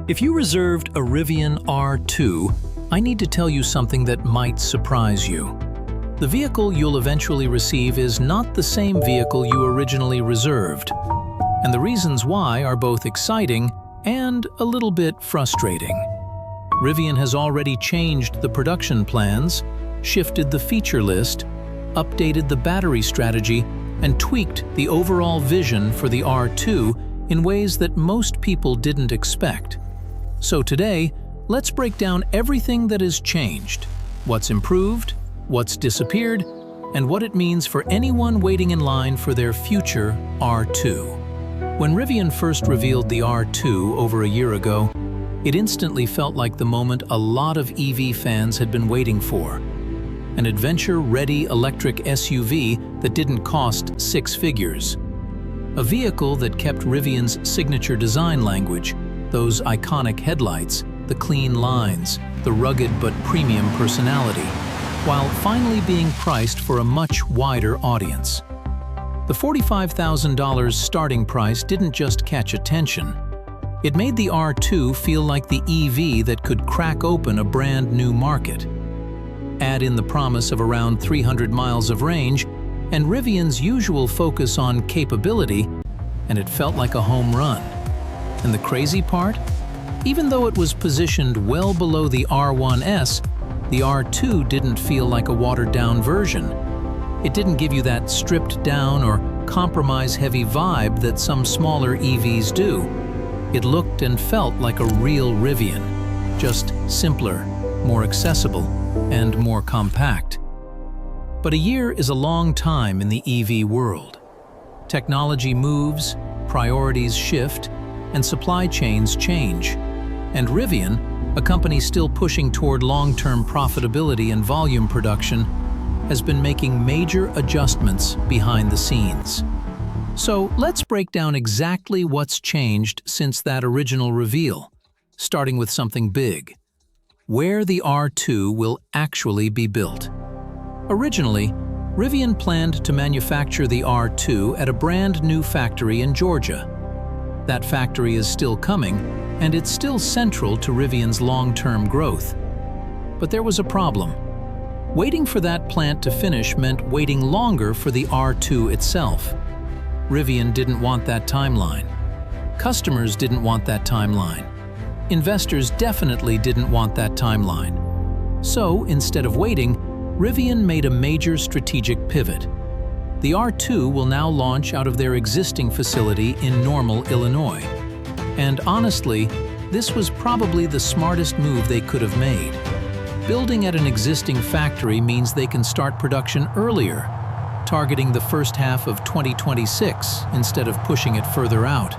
If you reserved a Rivian R2, I need to tell you something that might surprise you. The vehicle you'll eventually receive is not the same vehicle you originally reserved. And the reasons why are both exciting and a little bit frustrating. Rivian has already changed the production plans, shifted the feature list, updated the battery strategy, and tweaked the overall vision for the R2 in ways that most people didn't expect. So today, let's break down everything that has changed, what's improved, what's disappeared, and what it means for anyone waiting in line for their future R2. When Rivian first revealed the R2 over a year ago, it instantly felt like the moment a lot of EV fans had been waiting for. An adventure-ready electric SUV that didn't cost six figures. A vehicle that kept Rivian's signature design language, those iconic headlights, the clean lines, the rugged but premium personality, while finally being priced for a much wider audience. The $45,000 starting price didn't just catch attention. It made the R2 feel like the EV that could crack open a brand new market. Add in the promise of around 300 miles of range, and Rivian's usual focus on capability, and it felt like a home run. And the crazy part? Even though it was positioned well below the R1S, the R2 didn't feel like a watered-down version. It didn't give you that stripped-down or compromise-heavy vibe that some smaller EVs do. It looked and felt like a real Rivian, just simpler, more accessible, and more compact. But a year is a long time in the EV world. Technology moves, priorities shift, and supply chains change. And Rivian, a company still pushing toward long-term profitability and volume production, has been making major adjustments behind the scenes. So let's break down exactly what's changed since that original reveal, starting with something big: where the R2 will actually be built. Originally, Rivian planned to manufacture the R2 at a brand new factory in Georgia. That factory is still coming, and it's still central to Rivian's long-term growth. But there was a problem. Waiting for that plant to finish meant waiting longer for the R2 itself. Rivian didn't want that timeline. Customers didn't want that timeline. Investors definitely didn't want that timeline. So, instead of waiting, Rivian made a major strategic pivot. The R2 will now launch out of their existing facility in Normal, Illinois. And honestly, this was probably the smartest move they could have made. Building at an existing factory means they can start production earlier, targeting the first half of 2026 instead of pushing it further out.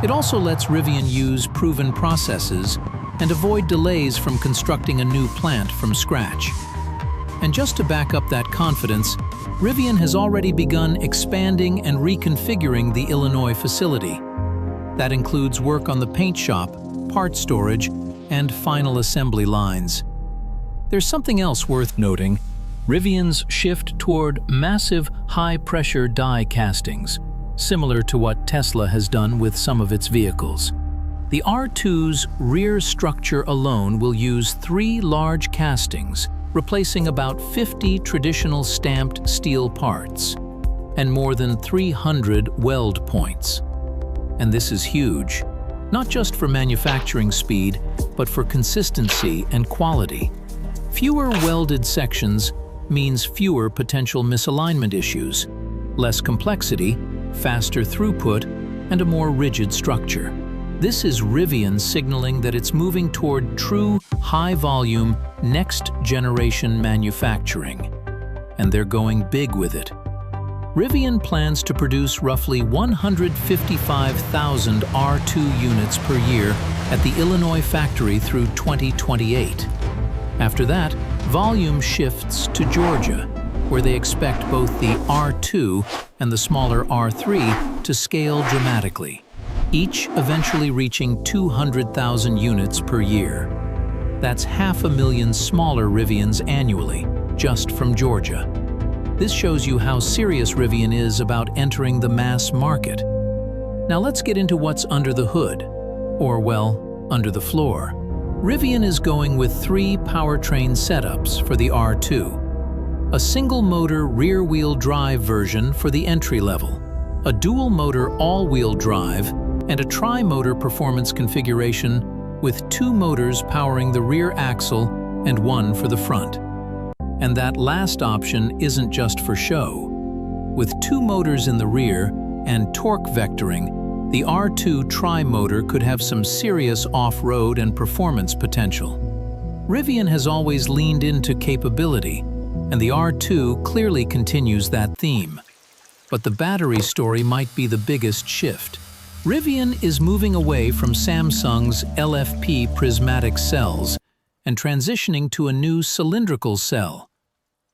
It also lets Rivian use proven processes and avoid delays from constructing a new plant from scratch. And just to back up that confidence, Rivian has already begun expanding and reconfiguring the Illinois facility. That includes work on the paint shop, part storage, and final assembly lines. There's something else worth noting: Rivian's shift toward massive, high-pressure die castings, similar to what Tesla has done with some of its vehicles. The R2's rear structure alone will use 3 large castings, replacing about 50 traditional stamped steel parts, and more than 300 weld points. And this is huge, not just for manufacturing speed, but for consistency and quality. Fewer welded sections means fewer potential misalignment issues, less complexity, faster throughput, and a more rigid structure. This is Rivian signaling that it's moving toward true, high-volume, next-generation manufacturing. And they're going big with it. Rivian plans to produce roughly 155,000 R2 units per year at the Illinois factory through 2028. After that, volume shifts to Georgia, where they expect both the R2 and the smaller R3 to scale dramatically, each eventually reaching 200,000 units per year. That's 500,000 smaller Rivians annually, just from Georgia. This shows you how serious Rivian is about entering the mass market. Now let's get into what's under the hood, or well, under the floor. Rivian is going with 3 powertrain setups for the R2. A single-motor rear-wheel drive version for the entry-level, a dual-motor all-wheel drive, and a tri-motor performance configuration with 2 motors powering the rear axle and 1 for the front. And that last option isn't just for show. With 2 motors in the rear and torque vectoring, the R2 tri-motor could have some serious off-road and performance potential. Rivian has always leaned into capability, and the R2 clearly continues that theme. But the battery story might be the biggest shift. Rivian is moving away from Samsung's LFP prismatic cells and transitioning to a new cylindrical cell,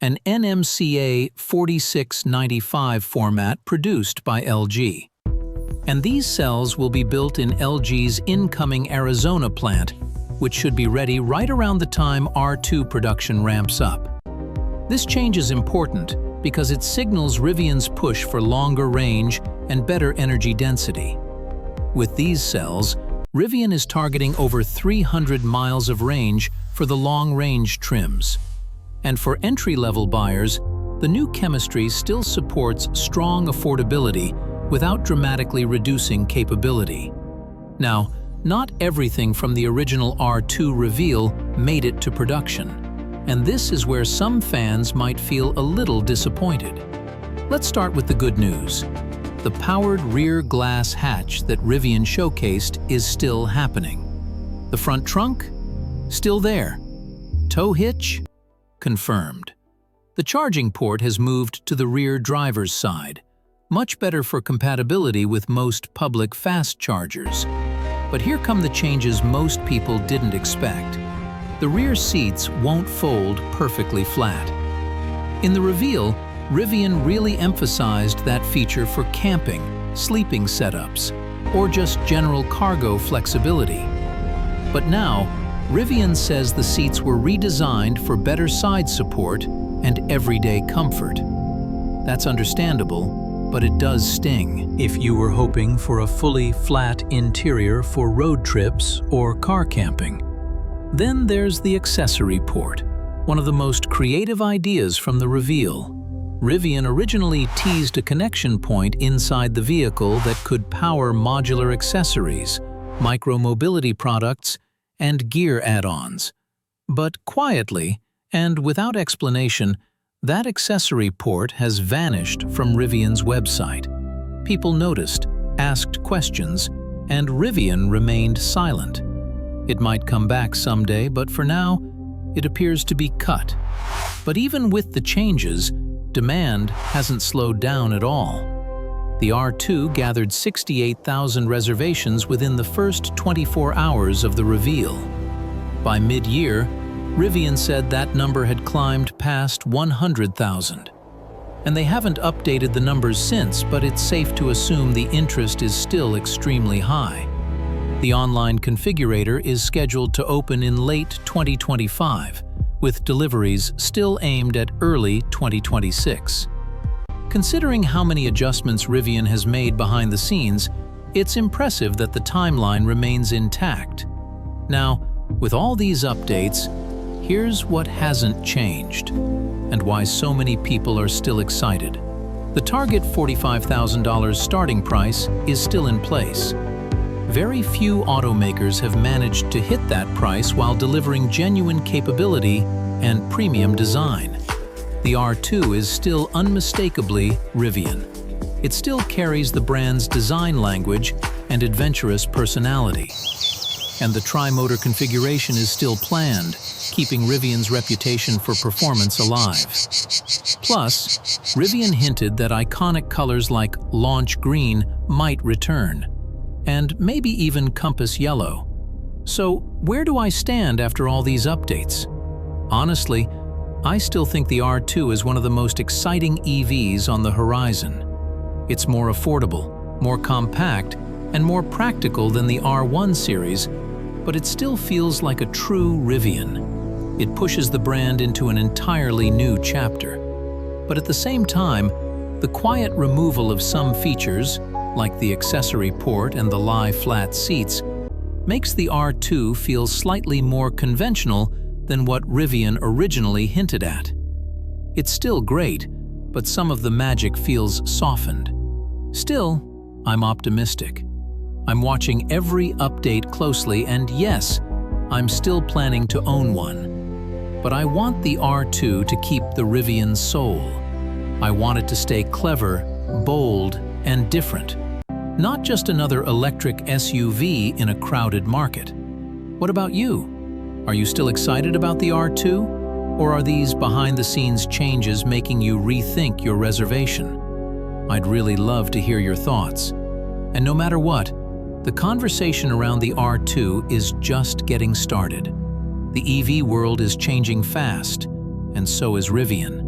an NMCA 4695 format produced by LG. And these cells will be built in LG's incoming Arizona plant, which should be ready right around the time R2 production ramps up. This change is important because it signals Rivian's push for longer range and better energy density. With these cells, Rivian is targeting over 300 miles of range for the long-range trims. And for entry-level buyers, the new chemistry still supports strong affordability without dramatically reducing capability. Now, not everything from the original R2 reveal made it to production, and this is where some fans might feel a little disappointed. Let's start with the good news. The powered rear glass hatch that Rivian showcased is still happening. The front trunk? Still there. Tow hitch? Confirmed. The charging port has moved to the rear driver's side, much better for compatibility with most public fast chargers. But here come the changes most people didn't expect. The rear seats won't fold perfectly flat. In the reveal, Rivian really emphasized that feature for camping, sleeping setups, or just general cargo flexibility. But now, Rivian says the seats were redesigned for better side support and everyday comfort. That's understandable, but it does sting if you were hoping for a fully flat interior for road trips or car camping. Then there's the accessory port, one of the most creative ideas from the reveal. Rivian originally teased a connection point inside the vehicle that could power modular accessories, micro-mobility products, and gear add-ons. But quietly, and without explanation, that accessory port has vanished from Rivian's website. People noticed, asked questions, and Rivian remained silent. It might come back someday, but for now, it appears to be cut. But even with the changes, demand hasn't slowed down at all. The R2 gathered 68,000 reservations within the first 24 hours of the reveal. By mid-year, Rivian said that number had climbed past 100,000. And they haven't updated the numbers since, but it's safe to assume the interest is still extremely high. The online configurator is scheduled to open in late 2025, with deliveries still aimed at early 2026. Considering how many adjustments Rivian has made behind the scenes, it's impressive that the timeline remains intact. Now, with all these updates, here's what hasn't changed, and why so many people are still excited. The target $45,000 starting price is still in place. Very few automakers have managed to hit that price while delivering genuine capability and premium design. The R2 is still unmistakably Rivian. It still carries the brand's design language and adventurous personality. And the tri-motor configuration is still planned, keeping Rivian's reputation for performance alive. Plus, Rivian hinted that iconic colors like launch green might return, and maybe even compass yellow. So, where do I stand after all these updates? Honestly, I still think the R2 is one of the most exciting EVs on the horizon. It's more affordable, more compact, and more practical than the R1 series, but it still feels like a true Rivian. It pushes the brand into an entirely new chapter. But at the same time, the quiet removal of some features, like the accessory port and the lie-flat seats, makes the R2 feel slightly more conventional than what Rivian originally hinted at. It's still great, but some of the magic feels softened. Still, I'm optimistic. I'm watching every update closely, and yes, I'm still planning to own one. But I want the R2 to keep the Rivian soul. I want it to stay clever, bold, and different. Not just another electric SUV in a crowded market. What about you? Are you still excited about the R2? Or are these behind-the-scenes changes making you rethink your reservation? I'd really love to hear your thoughts. And no matter what, the conversation around the R2 is just getting started. The EV world is changing fast, and so is Rivian.